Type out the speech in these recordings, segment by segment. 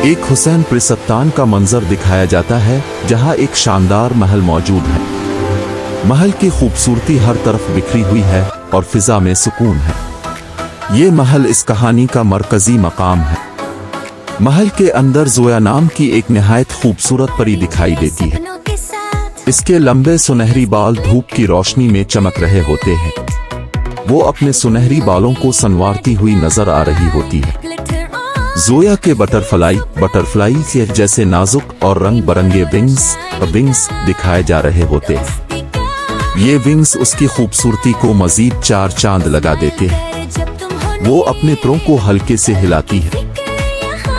एक हुसैन प्रिसत्तान का मंजर दिखाया जाता है जहां एक शानदार महल मौजूद है। महल की खूबसूरती हर तरफ बिखरी हुई है और फिजा में सुकून है। ये महल इस कहानी का मरकजी मकाम है। महल के अंदर जोया नाम की एक निहायत खूबसूरत परी दिखाई देती है। इसके लंबे सुनहरी बाल धूप की रोशनी में चमक रहे होते हैं। वो अपने सुनहरी बालों को संवारती हुई नजर आ रही होती है। जोया के बटरफ्लाई के जैसे नाजुक और रंग बरंगे विंग्स दिखाए जा रहे होते हैं। ये विंग्स उसकी खूबसूरती को मजीद चार चांद लगा देते हैं। वो अपने पैरों को हल्के से हिलाती है।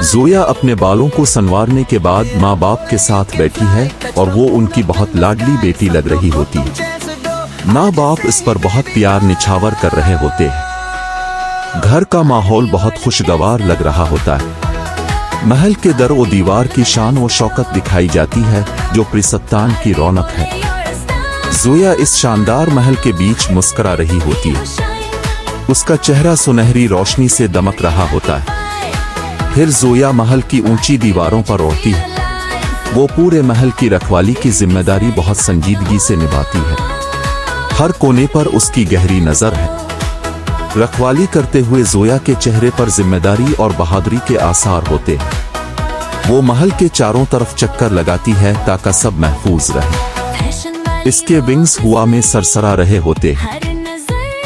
जोया अपने बालों को संवारने के बाद माँ बाप के साथ बैठी है और वो उनकी बहुत लाडली बेटी लग रही होती है। माँ बाप इस पर बहुत प्यार निछावर कर रहे होते हैं। घर का माहौल बहुत खुशगवार लग रहा होता है। महल के दर व दीवार की शान व शौकत दिखाई जाती है जो प्रिसत्तान की रौनक है। जोया इस शानदार महल के बीच मुस्कुरा रही होती है। उसका चेहरा सुनहरी रोशनी से दमक रहा होता है। फिर जोया महल की ऊंची दीवारों पर उड़ती है। वो पूरे महल की रखवाली की जिम्मेदारी बहुत संजीदगी से निभाती है। हर कोने पर उसकी गहरी नजर है। रखवाली करते हुए जोया के चेहरे पर जिम्मेदारी और बहादुरी के आसार होते हैं। वो महल के चारों तरफ चक्कर लगाती है ताकि सब महफूज रहे। इसके विंग्स हवा में सरसरा रहे होते हैं।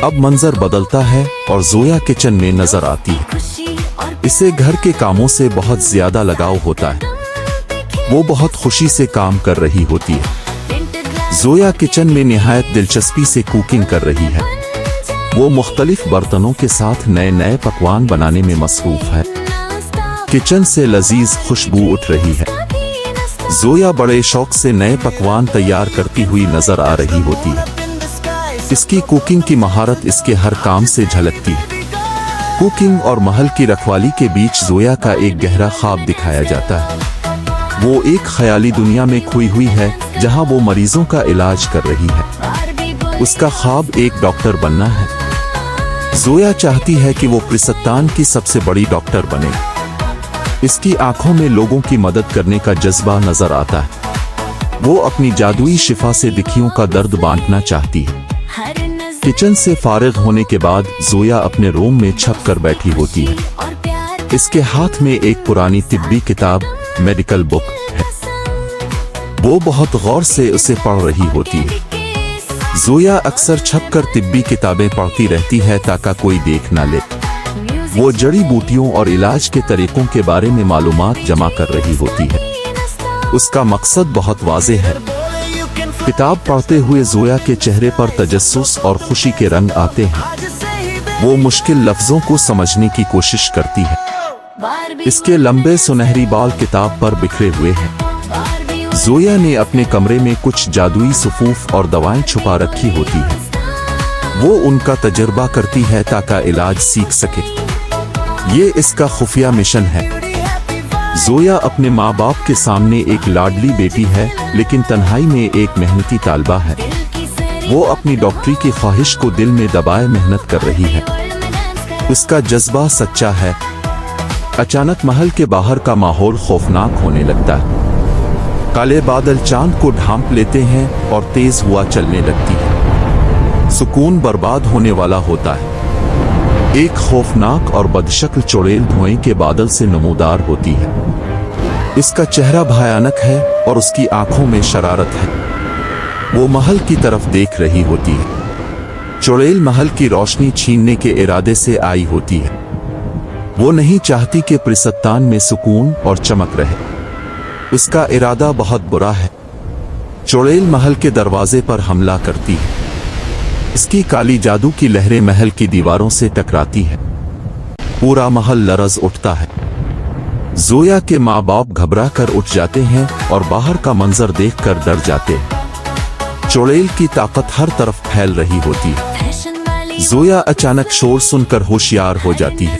अब मंजर बदलता है और जोया किचन में नजर आती है। इसे घर के कामों से बहुत ज्यादा लगाव होता है। वो बहुत खुशी से काम कर रही होती है। जोया किचन में निहायत दिलचस्पी से कुकिंग कर रही है। वो मुख्तलिफ बर्तनों के साथ नए नए पकवान बनाने में मसरूफ है। किचन से लजीज खुशबू उठ रही है। जोया बड़े शौक से नए पकवान तैयार करती हुई नजर आ रही होती है। इसकी कुकिंग की महारत इसके हर काम से झलकती है। कुकिंग और महल की रखवाली के बीच जोया का एक गहरा ख्वाब दिखाया जाता है। वो एक ख्याली दुनिया में खोई हुई है जहां वो मरीजों का इलाज कर रही है। उसका ख्वाब एक डॉक्टर बनना है। जोया चाहती है कि वो प्रिसत्तान की सबसे बड़ी डॉक्टर बने। इसकी आंखों में लोगों की मदद करने का जज्बा नजर आता है। वो अपनी जादुई शिफा से दिखियों का दर्द बांटना चाहती है। किचन से फारिग होने के बाद जोया अपने रूम में छप कर बैठी होती है। इसके हाथ में एक पुरानी तिब्बी किताब मेडिकल बुक है। वो बहुत गौर से उसे पढ़ रही होती है। जोया अक्सर छपकर तिब्बी किताबें पढ़ती रहती है ताकि कोई देख ना ले। वो जड़ी बूटियों और इलाज के तरीकों के बारे में मालूमात जमा कर रही होती है। उसका मकसद बहुत वाज़ेह है। किताब पढ़ते हुए जोया के चेहरे पर तजस्सुस और खुशी के रंग आते हैं। वो मुश्किल लफ्जों को समझने की कोशिश करती है। इसके लंबे सुनहरी बाल किताब पर बिखरे हुए हैं। जोया ने अपने कमरे में कुछ जादुई सुफूफ और दवाएं छुपा रखी होती है। वो उनका तजर्बा करती है ताकि इलाज सीख सके। ये इसका खुफिया मिशन है। जोया अपने माँ बाप के सामने एक लाडली बेटी है, लेकिन तन्हाई में एक मेहनती तालबा है। वो अपनी डॉक्टरी की ख्वाहिश को दिल में दबाए मेहनत कर रही है। उसका जज्बा सच्चा है। अचानक महल के बाहर का माहौल खौफनाक होने लगता है। काले बादल चांद को ढांप लेते हैं और तेज हवा चलने लगती है। सुकून बर्बाद होने वाला होता है। एक खौफनाक और बदशक्ल चुड़ैल धुएं के बादल से नमूदार होती है। इसका चेहरा भयानक है और उसकी आंखों में शरारत है। वो महल की तरफ देख रही होती है। चुड़ैल महल की रोशनी छीनने के इरादे से आई होती है। वो नहीं चाहती कि प्रिसत्तान में सुकून और चमक रहे। उसका इरादा बहुत बुरा है। चुड़ैल महल के दरवाजे पर हमला करती है। इसकी काली जादू की लहरें महल की दीवारों से टकराती है। पूरा महल लरज उठता है। जोया के माँ बाप घबरा कर उठ जाते हैं और बाहर का मंजर देखकर डर जाते हैं। चुड़ैल की ताकत हर तरफ फैल रही होती है। जोया अचानक शोर सुनकर होशियार हो जाती है।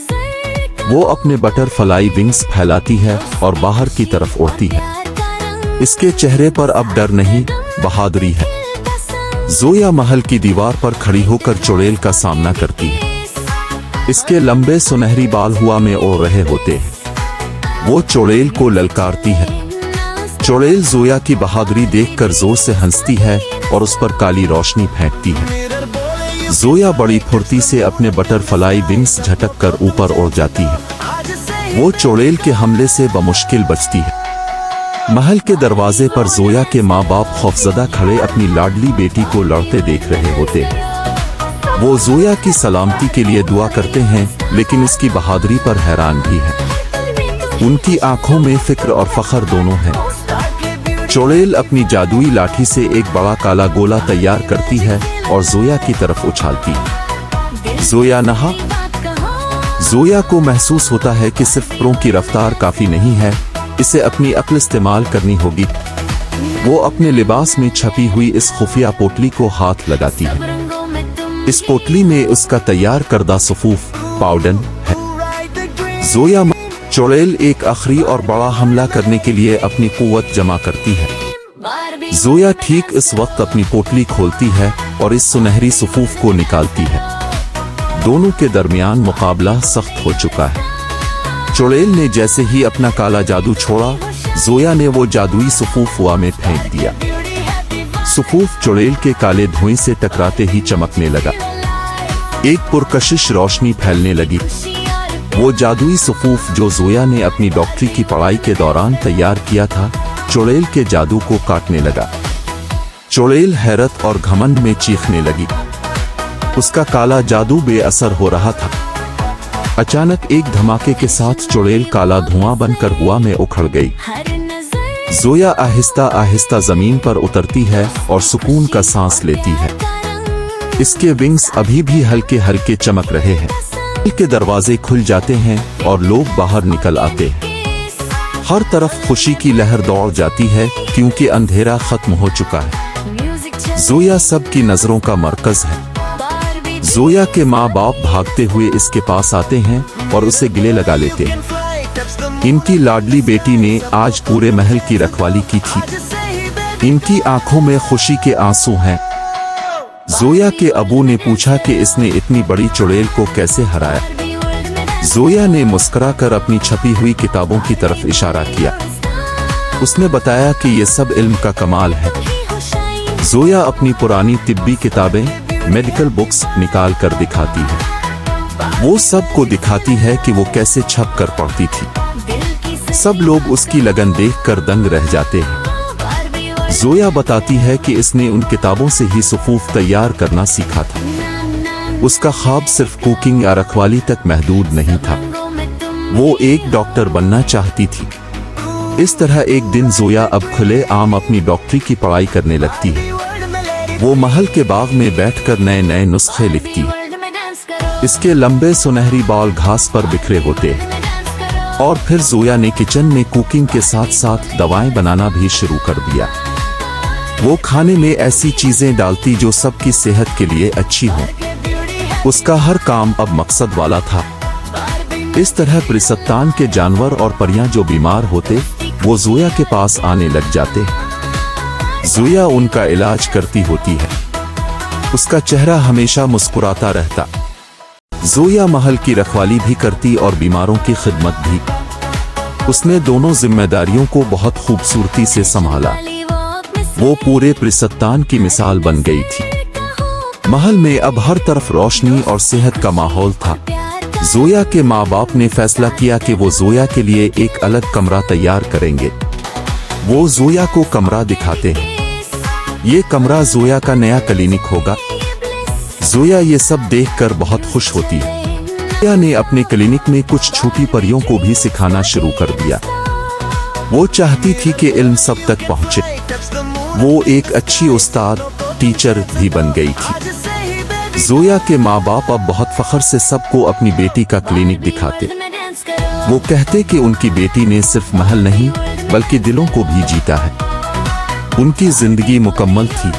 वो अपने बटरफ्लाई विंग्स फैलाती है और बाहर की तरफ उड़ती है। इसके चेहरे पर अब डर नहीं, बहादुरी है। जोया महल की दीवार पर खड़ी होकर चुड़ैल का सामना करती है। इसके लंबे सुनहरी बाल हवा में उड़ रहे होते हैं। वो चुड़ैल को ललकारती है। चुड़ैल जोया की बहादुरी देखकर जोर से हंसती है और उस पर काली रोशनी फेंकती है। जोया बड़ी फुर्ती से अपने बटरफ्लाई विंग्स झटक कर ऊपर उड़ जाती है। वो चुड़ैल के हमले से बमुश्किल बचती है। महल के दरवाजे पर जोया के माँ बाप खौफजदा खड़े अपनी लाडली बेटी को लड़ते देख रहे होते हैं। वो जोया की सलामती के लिए दुआ करते हैं, लेकिन उसकी बहादुरी पर हैरान भी हैं। उनकी आंखों में फिक्र और फख्र दोनों हैं। चुड़ैल अपनी जादुई लाठी से एक बड़ा काला गोला तैयार करती है और जोया की तरफ उछालती है। जोया नहा। जोया को महसूस होता है कि सिर्फ पैरों की रफ्तार काफी नहीं है, इसे अपनी अक्ल इस्तेमाल करनी होगी। वो अपने लिबास में छपी हुई इस खुफिया पोटली को हाथ लगाती है। इस पोटली में उसका तैयार करदा सफूफ पाउडर है। जोया चुड़ैल एक आखिरी और बड़ा हमला करने के लिए अपनी कुव्वत जमा करती है। जोया ठीक इस वक्त अपनी पोटली खोलती है और इस सुनहरी सफूफ को निकालती है। दोनों के दरमियान मुकाबला सख्त हो चुका है। चुड़ैल ने जैसे ही अपना काला जादू छोड़ा, जोया ने वो जादुई सफूफ हवा में फेंक दिया। सफूफ चुड़ैल के काले धुएं से टकराते ही चमकने लगा। एक पुरकशिश रोशनी फैलने लगी। वो जादुई सफूफ जो जोया ने अपनी डॉक्टरी की पढ़ाई के दौरान तैयार किया था, चुड़ैल के जादू को काटने लगा। चुड़ैल हैरत और घमंड में चीखने लगी। उसका काला जादू बेअसर हो रहा था। अचानक एक धमाके के साथ चुड़ैल काला धुआं बनकर हवा में उखड़ गई। जोया आहिस्ता आहिस्ता जमीन पर उतरती है और सुकून का सांस लेती है। इसके विंग्स अभी भी हल्के हल्के चमक रहे हैं। महल के दरवाजे खुल जाते हैं और लोग बाहर निकल आते हैं। हर तरफ खुशी की लहर दौड़ जाती है क्योंकि अंधेरा खत्म हो चुका है। जोया सबकी नजरों का मरकज है। जोया के माँ बाप भागते हुए इसके पास आते हैं और उसे गले लगा लेते हैं। इनकी लाडली बेटी ने आज पूरे महल की रखवाली की थी। इनकी आंखों में खुशी के आंसू हैं। जोया के अबू ने पूछा कि इसने इतनी बड़ी चुड़ैल को कैसे हराया। जोया ने मुस्कुराकर अपनी छपी हुई किताबों की तरफ इशारा किया। उसने बताया कि ये सब इल्म का कमाल है। जोया अपनी पुरानी तिब्बी किताबें, मेडिकल बुक्स निकाल कर दिखाती है। वो सबको दिखाती है कि वो कैसे छप कर पढ़ती थी। सब लोग उसकी लगन देखकर दंग रह जाते हैं। जोया बताती है कि इसने उन किताबों से ही सफूफ तैयार करना सीखा था। उसका ख्वाब सिर्फ कुकिंग या रखवाली तक महदूद नहीं था। वो एक डॉक्टर बनना चाहती थी। इस तरह एक दिन जोया अब खुले आम अपनी डॉक्टरी की पढ़ाई करने लगती है। वो महल के बाग में बैठकर नए नए नुस्खे लिखती है। इसके लंबे सुनहरी बाल घास पर बिखरे होते हैं। और फिर जोया ने किचन में कुकिंग के साथ साथ दवाएं बनाना भी शुरू कर दिया। वो खाने में ऐसी चीजें डालती जो सबकी सेहत के लिए अच्छी हो। उसका हर काम अब मकसद वाला था। इस तरह प्रिसत्तान के जानवर और परियां जो बीमार होते, वो जोया के पास आने लग जाते। जोया उनका इलाज करती होती है। उसका चेहरा हमेशा मुस्कुराता रहता। जोया महल की रखवाली भी करती और बीमारों की खिदमत भी। उसने दोनों जिम्मेदारियों को बहुत खूबसूरती से संभाला। वो पूरे प्रिसत्तान की मिसाल बन गई थी। महल में अब हर तरफ रोशनी और सेहत का माहौल था। जोया के माँ बाप ने फैसला किया कि वो जोया के लिए एक अलग कमरा तैयार करेंगे। वो जोया को कमरा दिखाते हैं। ये कमरा जोया का नया क्लिनिक होगा। जोया ये सब देखकर बहुत खुश होती है। जोया ने अपने क्लिनिक में कुछ छोटी परियों को भी सिखाना शुरू कर दिया। वो चाहती थी कि इल्म सब तक पहुंचे। वो एक अच्छी उस्ताद, टीचर भी बन गई थी। जोया के माँ बाप अब बहुत फख्र से सबको अपनी बेटी का क्लिनिक दिखाते। वो कहते कि उनकी बेटी ने सिर्फ महल नहीं बल्कि दिलों को भी जीता है। उनकी जिंदगी मुकम्मल थी।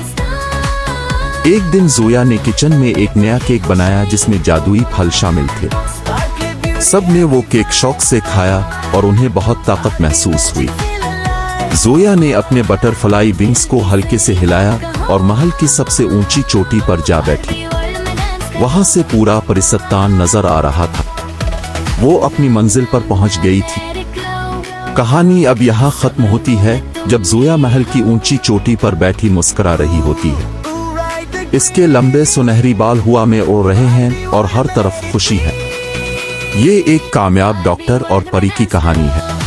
एक दिन जोया ने किचन में एक नया केक बनाया जिसमें जादुई फल शामिल थे। सब ने वो केक शौक से खाया और उन्हें बहुत ताकत महसूस हुई। जोया ने अपने बटरफ्लाई विंग्स को हल्के से हिलाया और महल की सबसे ऊंची चोटी पर जा बैठी। वहां से पूरा प्रिसत्तान नजर आ रहा था। वो अपनी मंजिल पर पहुंच गई थी। कहानी अब यहाँ खत्म होती है जब जोया महल की ऊंची चोटी पर बैठी मुस्कुरा रही होती है। इसके लंबे सुनहरी बाल हवा में उड़ रहे हैं और हर तरफ खुशी है। ये एक कामयाब डॉक्टर और परी की कहानी है।